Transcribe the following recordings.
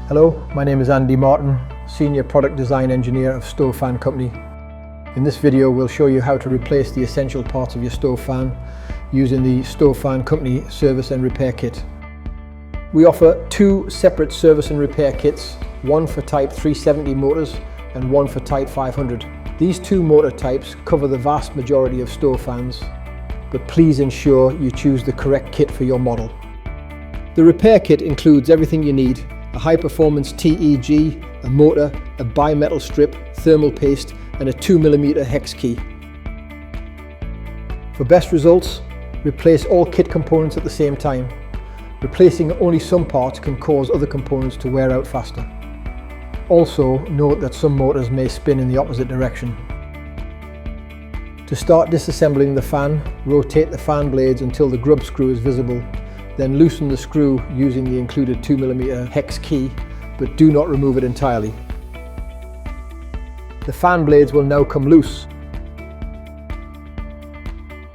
Hello, my name is Andy Martin, Senior Product Design Engineer of Stove Fan Company. In this video we'll show you how to replace the essential parts of your stove fan using the Stove Fan Company Service and Repair Kit. We offer two separate service and repair kits, one for Type 370 motors and one for Type 500. These two motor types cover the vast majority of stove fans, but please ensure you choose the correct kit for your model. The repair kit includes everything you need: a high-performance TEG, a motor, a bimetal strip, thermal paste, and a 2mm hex key. For best results, replace all kit components at the same time. Replacing only some parts can cause other components to wear out faster. Also, note that some motors may spin in the opposite direction. To start disassembling the fan, rotate the fan blades until the grub screw is visible. Then loosen the screw using the included 2mm hex key, but do not remove it entirely. The fan blades will now come loose.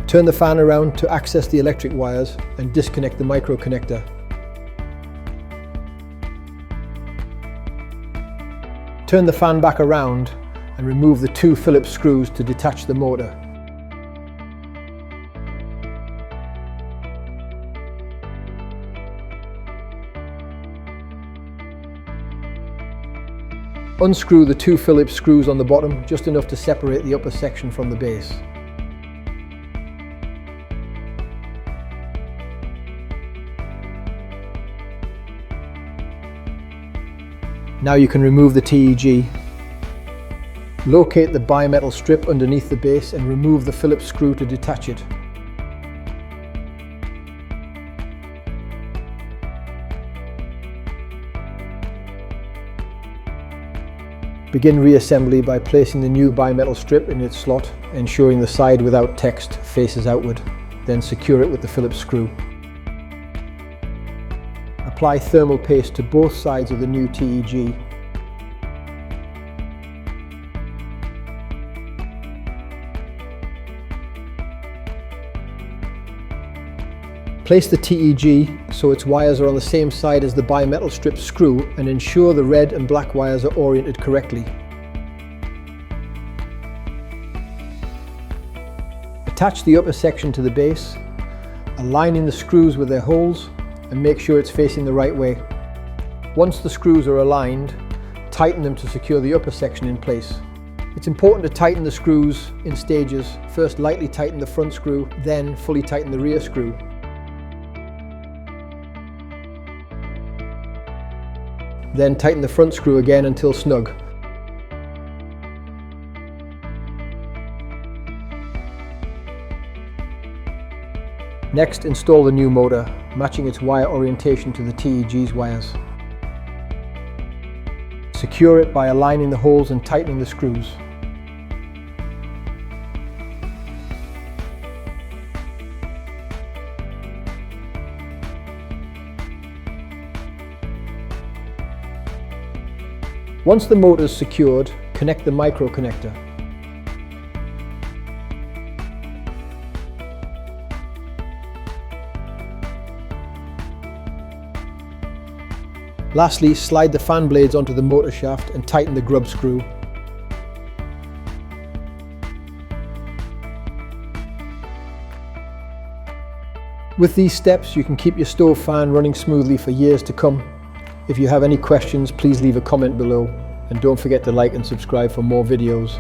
Turn the fan around to access the electric wires and disconnect the micro connector. Turn the fan back around and remove the two Phillips screws to detach the motor. Unscrew the two Phillips screws on the bottom, just enough to separate the upper section from the base. Now you can remove the TEG. Locate the bimetal strip underneath the base and remove the Phillips screw to detach it. Begin reassembly by placing the new bimetal strip in its slot, ensuring the side without text faces outward. Then secure it with the Phillips screw. Apply thermal paste to both sides of the new TEG. Place the TEG so its wires are on the same side as the bimetal strip screw and ensure the red and black wires are oriented correctly. Attach the upper section to the base, aligning the screws with their holes, and make sure it's facing the right way. Once the screws are aligned, tighten them to secure the upper section in place. It's important to tighten the screws in stages. First lightly tighten the front screw, then fully tighten the rear screw. Then tighten the front screw again until snug. Next, install the new motor, matching its wire orientation to the TEG's wires. Secure it by aligning the holes and tightening the screws. Once the motor is secured, connect the micro connector. Lastly, slide the fan blades onto the motor shaft and tighten the grub screw. With these steps, you can keep your stove fan running smoothly for years to come. If you have any questions, please leave a comment below, and don't forget to like and subscribe for more videos.